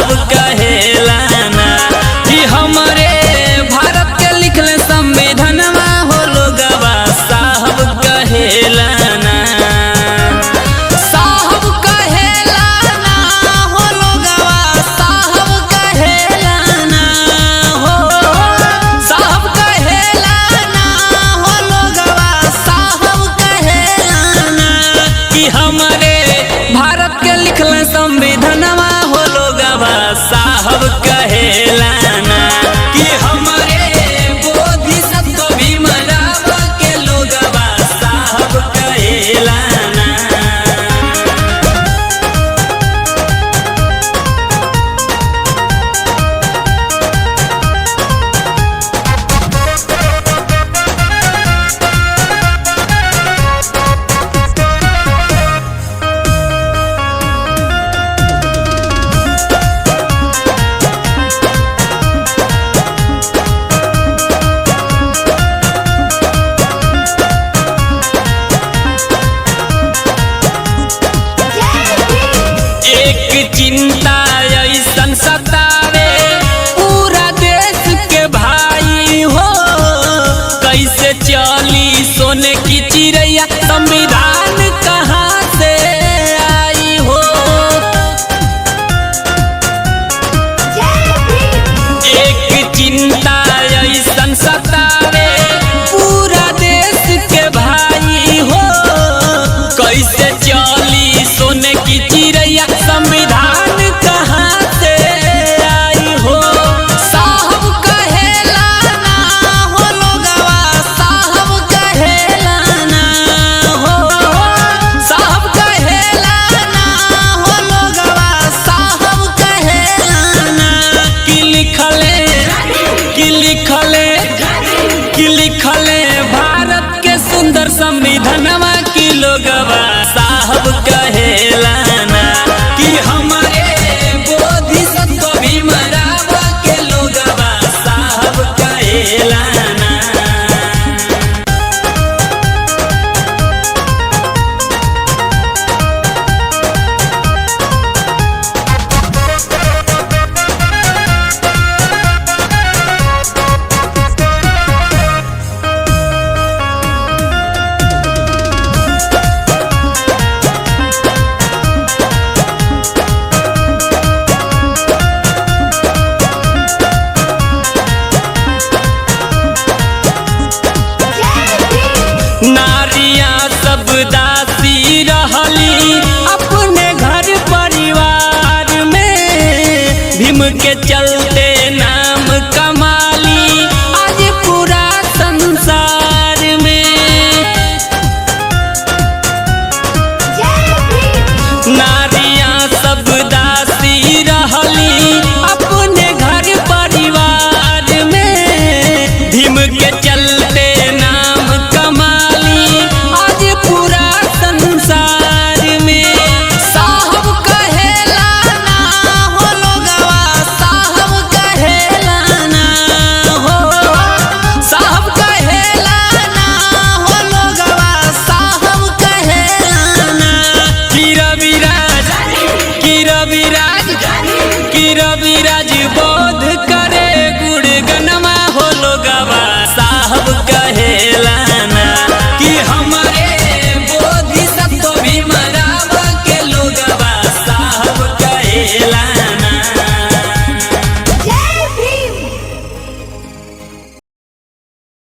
साहब कहेला ना कि हमरे भारत के लिखले संविधानवा हो लोगवा साहब कहेला ना, साहब कहेला ना हो लोगवा साहब कहेला ना, हो साहब कहेला ना हो लोगवा साहब कहेला ना कि हमरे भारत के लिखले संविधानवा हो लोगवा साहब कहेला ना कि हमरे बोधिसत्व भीमराव के लोगवा साहब कहेला ना। एक चिंता ऐसन सतावे पूरा देश के भाई हो, कैसे चली सोने की चिड़ैया संविधान कहाँ से आई हो। एक चिंता ऐसन सतावे पूरा देश के भाई हो, कैसे चली सोने की चिड़ैया संविधान कहाँ से आई हो। साहब कहेला ना हो लोगवा साहब कहेला ना, हो साहब कहेला ना हो लोगवा साहब कहेला ना कि लिखले भारत के सुंदर संविधानवा की लोगवा साहब कहेला ना कि हमारे बोधिसत्व भीमराव के लोगवा साहब कहेला ना। नारियां सब दासी रहली अपने घर परिवार में, भीम के चलते